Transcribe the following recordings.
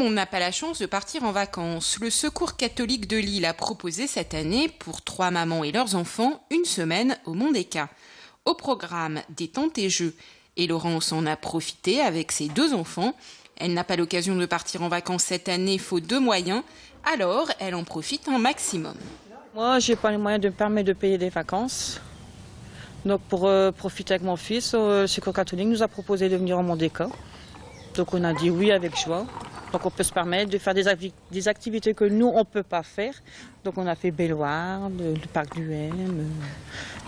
on n'a pas la chance de partir en vacances, le Secours catholique de Lille a proposé cette année, pour 3 mamans et leurs enfants, une semaine au Mont-des-Cats. Au programme, détente et jeux. Et Laurence en a profité avec ses 2 enfants. Elle n'a pas l'occasion de partir en vacances cette année, faute de moyens. Alors, elle en profite un maximum. Moi, j'ai pas les moyens de me permettre de payer des vacances. Donc, pour profiter avec mon fils, le Secours catholique nous a proposé de venir au Mont-des-Cats. Donc, on a dit oui avec joie. Donc, on peut se permettre de faire des activités que nous, on ne peut pas faire. Donc, on a fait Belloire, le parc du M,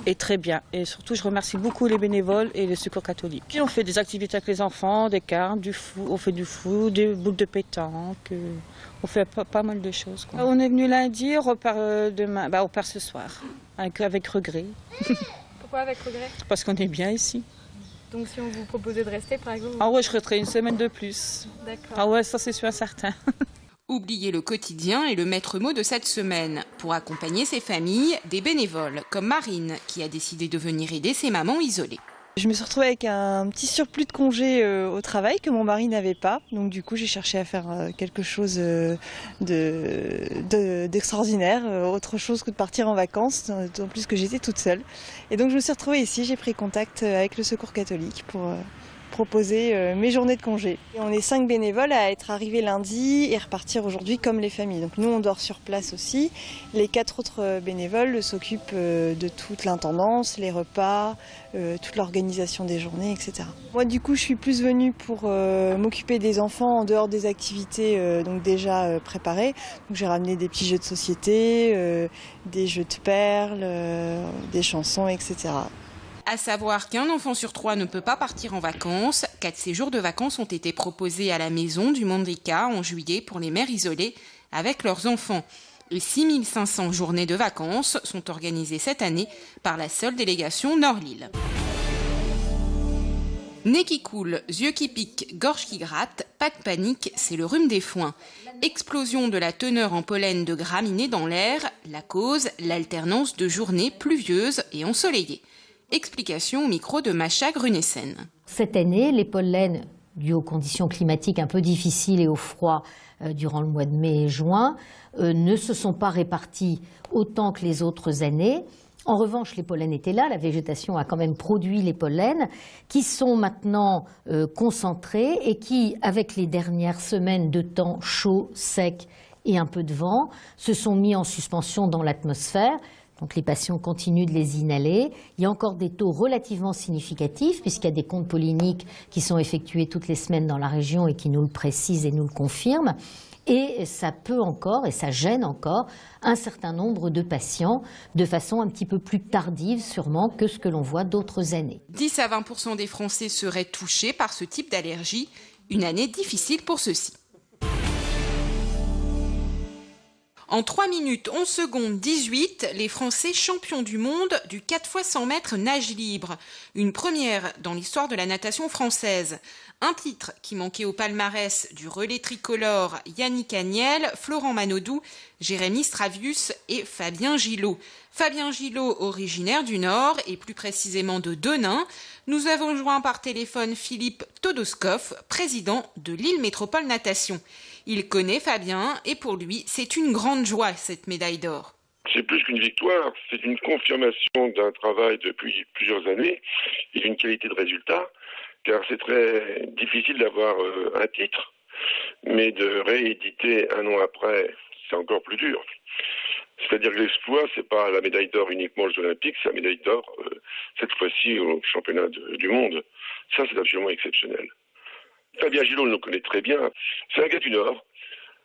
et très bien. Et surtout, je remercie beaucoup les bénévoles et le Secours catholique. Puis, on fait des activités avec les enfants, des cartes, du foot, on fait du foot, des boules de pétanque. On fait pas mal de choses, quoi. On est venu lundi, on repart demain, on repart ce soir, avec regret. Pourquoi avec regret? Parce qu'on est bien ici. Donc si on vous proposait de rester, par exemple? Ah ouais, je resterai une semaine de plus. D'accord. Ah ouais, ça c'est sûr et certain. Oubliez le quotidien est le maître mot de cette semaine. Pour accompagner ces familles, des bénévoles comme Marine qui a décidé de venir aider ses mamans isolées. Je me suis retrouvée avec un petit surplus de congés au travail que mon mari n'avait pas. Donc du coup, j'ai cherché à faire quelque chose d'extraordinaire, autre chose que de partir en vacances, d'autant plus que j'étais toute seule. Et donc je me suis retrouvée ici, j'ai pris contact avec le Secours catholique pour proposer mes journées de congé. Et on est 5 bénévoles à être arrivés lundi et repartir aujourd'hui comme les familles. Donc nous on dort sur place aussi. Les 4 autres bénévoles s'occupent de toute l'intendance, les repas, toute l'organisation des journées, etc. Moi du coup je suis plus venue pour m'occuper des enfants en dehors des activités donc déjà préparées. Donc j'ai ramené des petits jeux de société, des jeux de perles, des chansons, etc. À savoir qu'un enfant sur 3 ne peut pas partir en vacances. 4 séjours de vacances ont été proposés à la maison du Mont-des-Cats en juillet pour les mères isolées avec leurs enfants. Et 6500 journées de vacances sont organisées cette année par la seule délégation Nord-Lille. Nez qui coule, yeux qui piquent, gorge qui gratte, pas de panique, c'est le rhume des foins. Explosion de la teneur en pollen de graminées dans l'air, la cause, l'alternance de journées pluvieuses et ensoleillées. Explication au micro de Macha Grunessen. Cette année, les pollens, dus aux conditions climatiques un peu difficiles et au froid durant le mois de mai et juin, ne se sont pas répartis autant que les autres années. En revanche, les pollens étaient là, la végétation a quand même produit les pollens qui sont maintenant concentrés et qui, avec les dernières semaines de temps chaud, sec et un peu de vent, se sont mis en suspension dans l'atmosphère. Donc les patients continuent de les inhaler. Il y a encore des taux relativement significatifs puisqu'il y a des comptes polliniques qui sont effectués toutes les semaines dans la région et qui nous le précisent et nous le confirment. Et ça peut encore, et ça gêne encore, un certain nombre de patients de façon un petit peu plus tardive sûrement que ce que l'on voit d'autres années. 10 à 20% des Français seraient touchés par ce type d'allergie. Une année difficile pour ceux-ci. En 3 minutes 11 secondes 18, les Français champions du monde du 4 x 100 mètres nage libre. Une première dans l'histoire de la natation française. Un titre qui manquait au palmarès du relais tricolore Yannick Agnel, Florent Manodou, Jérémy Stravius et Fabien Gillot. Fabien Gillot, originaire du Nord et plus précisément de Denain. Nous avons joint par téléphone Philippe Todoskov, président de Lille Métropole Natation. Il connaît Fabien et pour lui, c'est une grande joie cette médaille d'or. C'est plus qu'une victoire, c'est une confirmation d'un travail depuis plusieurs années et d'une qualité de résultat, car c'est très difficile d'avoir un titre, mais de rééditer un an après, c'est encore plus dur. C'est-à-dire que l'exploit, c'est pas la médaille d'or uniquement aux Jeux Olympiques, c'est la médaille d'or, cette fois-ci, au championnat du monde. Ça, c'est absolument exceptionnel. Fabien Gillot le connaît très bien. C'est un gars du Nord.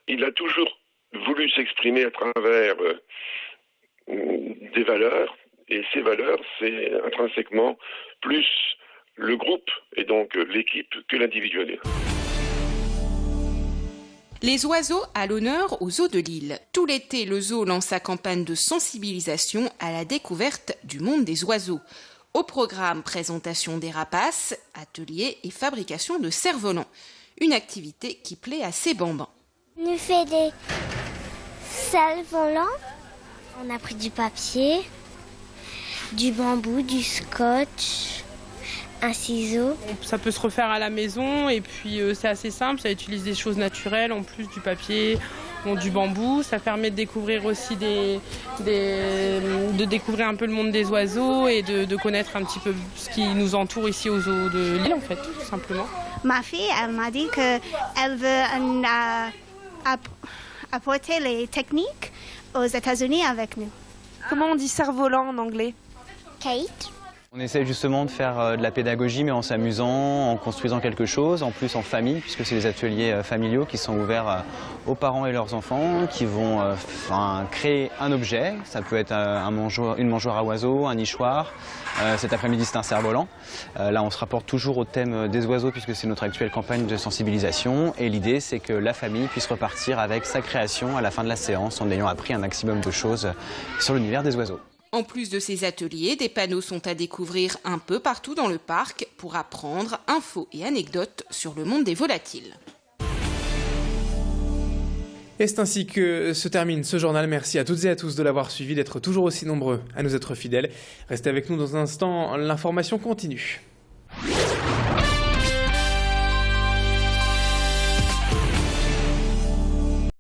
Il a toujours voulu s'exprimer à travers des valeurs. Et ces valeurs, c'est intrinsèquement plus le groupe et donc l'équipe que l'individuel. Les oiseaux à l'honneur aux zoos de Lille. Tout l'été, le zoo lance sa campagne de sensibilisation à la découverte du monde des oiseaux. Au programme, présentation des rapaces, ateliers et fabrication de cerfs-volants. Une activité qui plaît à ces bambins. On fait des cerfs-volants. On a pris du papier, du bambou, du scotch, un ciseau. Ça peut se refaire à la maison et puis c'est assez simple, ça utilise des choses naturelles en plus du papier, du bambou. Ça permet de découvrir aussi de découvrir un peu le monde des oiseaux et de connaître un petit peu ce qui nous entoure ici aux eaux de l'île en fait, tout simplement. Ma fille, elle m'a dit qu'elle veut apporter les techniques aux États-Unis avec nous. Comment on dit cerf-volant en anglais? Kate. On essaie justement de faire de la pédagogie mais en s'amusant, en construisant quelque chose, en plus en famille, puisque c'est des ateliers familiaux qui sont ouverts aux parents et leurs enfants, qui vont créer un objet. Ça peut être une mangeoire à oiseaux, un nichoir. Cet après-midi c'est un cerf-volant. Là on se rapporte toujours au thème des oiseaux puisque c'est notre actuelle campagne de sensibilisation. Et l'idée c'est que la famille puisse repartir avec sa création à la fin de la séance en ayant appris un maximum de choses sur l'univers des oiseaux. En plus de ces ateliers, des panneaux sont à découvrir un peu partout dans le parc pour apprendre infos et anecdotes sur le monde des volatiles. Et c'est ainsi que se termine ce journal. Merci à toutes et à tous de l'avoir suivi, d'être toujours aussi nombreux à nous être fidèles. Restez avec nous dans un instant, l'information continue.